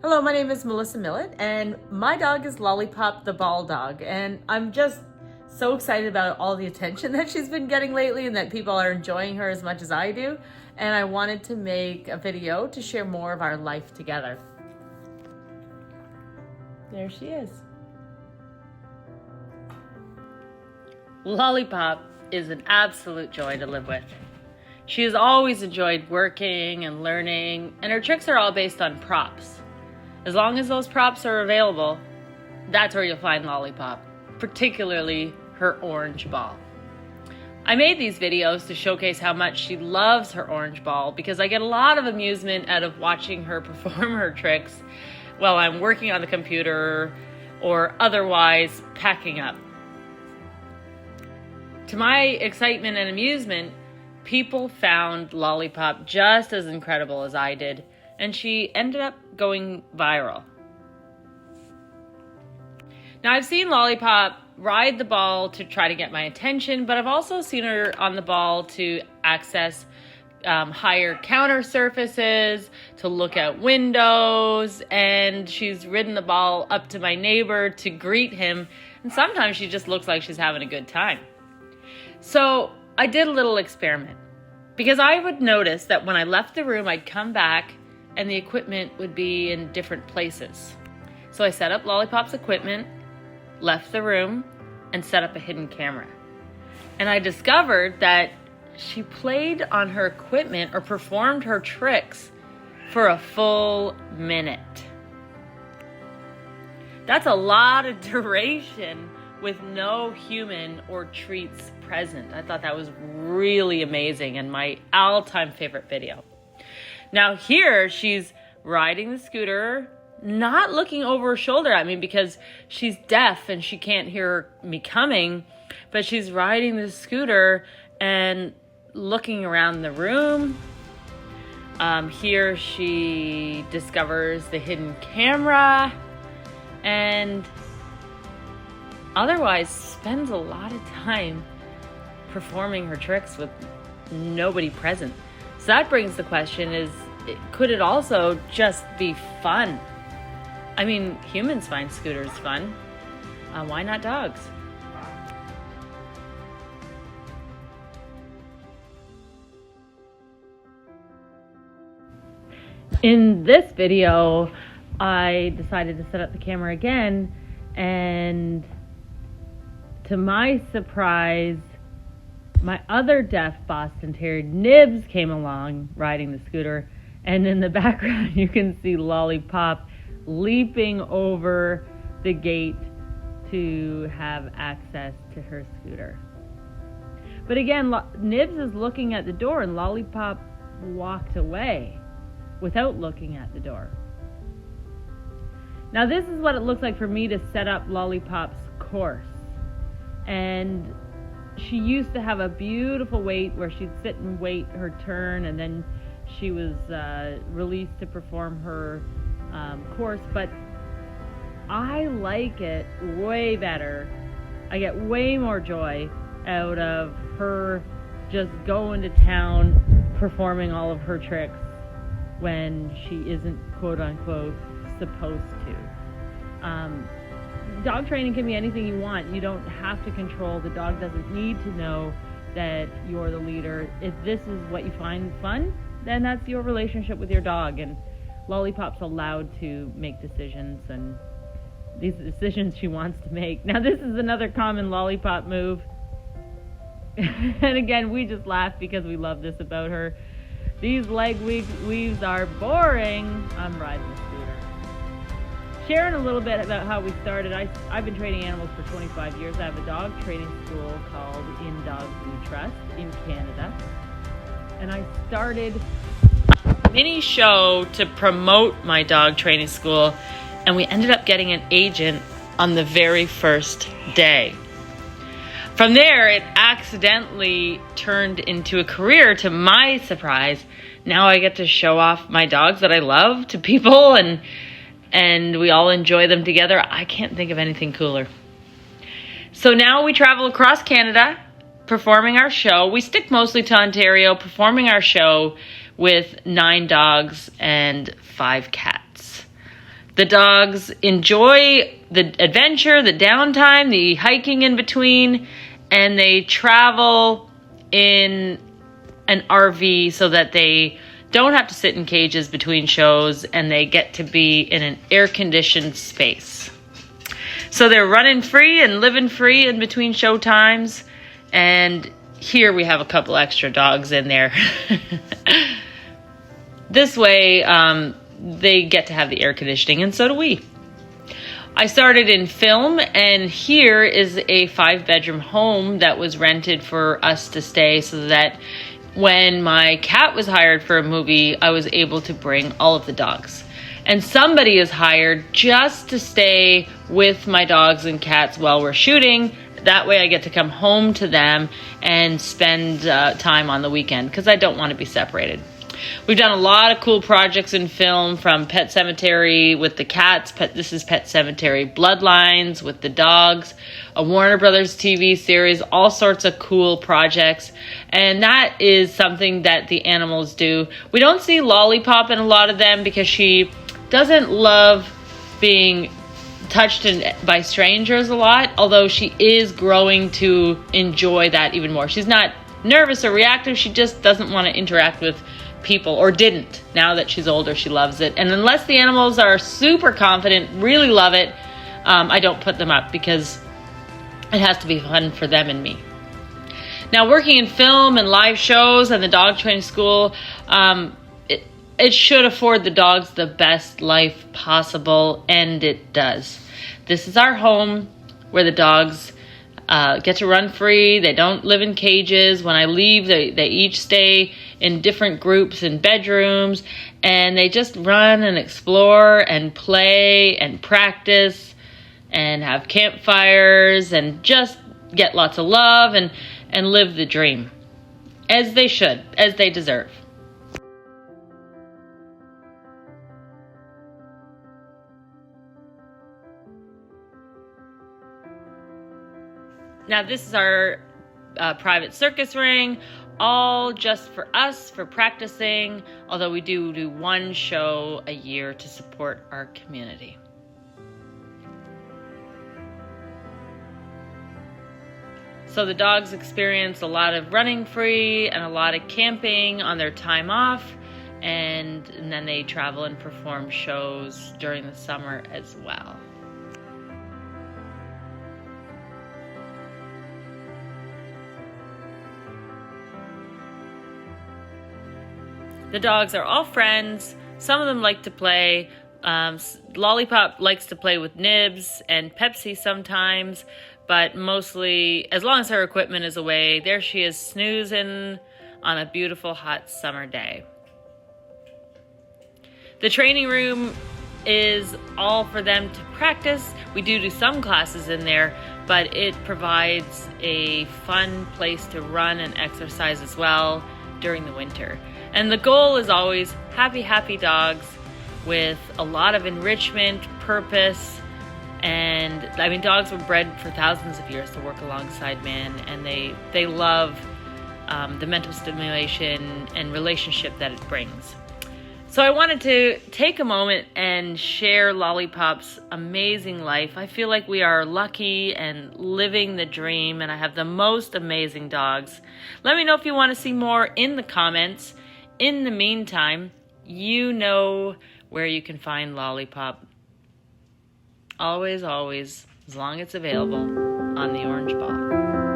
Hello, my name is Melissa Millett, and my dog is Lollipop the ball dog, and I'm just so excited about all the attention that she's been getting lately and that people are enjoying her as much as I do, and I wanted to make a video to share more of our life together. There she is. Lollipop is an absolute joy to live with. She has always enjoyed working and learning, and her tricks are all based on props. As long as those props are available, that's where you'll find Lollipop, particularly her orange ball. I made these videos to showcase how much she loves her orange ball because I get a lot of amusement out of watching her perform her tricks while I'm working on the computer or otherwise packing up. To my excitement and amusement, people found Lollipop just as incredible as I did, and she ended up going viral. Now, I've seen Lollipop ride the ball to try to get my attention, but I've also seen her on the ball to access higher counter surfaces, to look out windows, and she's ridden the ball up to my neighbor to greet him, and sometimes she just looks like she's having a good time. So I did a little experiment because I would notice that when I left the room, I'd come back and the equipment would be in different places. So I set up Lollipop's equipment, left the room, and set up a hidden camera. And I discovered that she played on her equipment or performed her tricks for a full minute. That's a lot of duration with no human or treats present. I thought that was really amazing and my all-time favorite video. Now here she's riding the scooter, not looking over her shoulder at me because she's deaf and she can't hear me coming, but she's riding the scooter and looking around the room. Here she discovers the hidden camera and otherwise spends a lot of time performing her tricks with nobody present. So that brings the question is, could it also just be fun? I mean, humans find scooters fun. Why not dogs? In this video, I decided to set up the camera again, and to my surprise, my other deaf Boston Terrier, Nibs, came along riding the scooter, and in the background you can see Lollipop leaping over the gate to have access to her scooter. But again, Nibs is looking at the door and Lollipop walked away without looking at the door. Now this is what it looks like for me to set up Lollipop's course. And she used to have a beautiful wait where she'd sit and wait her turn, and then she was released to perform her course. But I like it way better. I get way more joy out of her just going to town performing all of her tricks when she isn't quote unquote supposed to. Dog training can be anything you want. You don't have to control. The dog doesn't need to know that you're the leader. If this is what you find fun, then that's your relationship with your dog. And Lollipop's allowed to make decisions, and these are decisions she wants to make. Now this is another common Lollipop move. And again, we just laugh because we love this about her. These leg weaves are boring. I'm riding the scooter. Sharing a little bit about how we started. I've been training animals for 25 years. I have a dog training school called In Dogs We Trust in Canada. And I started a mini show to promote my dog training school, and we ended up getting an agent on the very first day. From there, it accidentally turned into a career to my surprise. Now I get to show off my dogs that I love to people, and we all enjoy them together. I can't think of anything cooler. So now we travel across Canada performing our show. We stick mostly to Ontario, performing our show with 9 dogs and 5 cats. The dogs enjoy the adventure, the downtime, the hiking in between, and they travel in an RV so that they don't have to sit in cages between shows, and they get to be in an air-conditioned space. So they're running free and living free in between show times, and here we have a couple extra dogs in there. This way, they get to have the air conditioning, and so do we. I started in film, and here is a 5-bedroom home that was rented for us to stay, so that when my cat was hired for a movie, I was able to bring all of the dogs. And somebody is hired just to stay with my dogs and cats while we're shooting. That way I get to come home to them and spend time on the weekend, because I don't want to be separated. We've done a lot of cool projects in film, from Pet Sematary with the cats. This is Pet Sematary Bloodlines with the dogs, a Warner Brothers TV series, all sorts of cool projects. And that is something that the animals do. We don't see Lollipop in a lot of them because she doesn't love being touched by strangers a lot, although she is growing to enjoy that even more. She's not nervous or reactive. She just doesn't want to interact with people, or didn't. Now that she's older, she loves it. And unless the animals are super confident, really love it, I don't put them up, because it has to be fun for them and me. Now, working in film and live shows and the dog training school, it should afford the dogs the best life possible, and it does. This is our home where the dogs get to run free. They don't live in cages. When I leave, they each stay in different groups in bedrooms, and they just run and explore and play and practice and have campfires and just get lots of love and live the dream, as they should, as they deserve. Now, this is our private circus ring, all just for us, for practicing, although we do one show a year to support our community. So the dogs experience a lot of running free and a lot of camping on their time off, and then they travel and perform shows during the summer as well. The dogs are all friends. Some of them like to play. Lollipop likes to play with Nibs and Pepsi sometimes, but mostly, as long as her equipment is away, there she is snoozing on a beautiful hot summer day. The training room is all for them to practice. We do some classes in there, but it provides a fun place to run and exercise as well during the winter. And the goal is always happy dogs with a lot of enrichment, purpose, and I mean, dogs were bred for thousands of years to work alongside man, and they love the mental stimulation and relationship that it brings. So I wanted to take a moment and share Lollipop's amazing life. I feel like we are lucky and living the dream, and I have the most amazing dogs. Let me know if you want to see more in the comments. In the meantime, you know where you can find Lollipop. Always, as long as it's available, on the Orange Ball.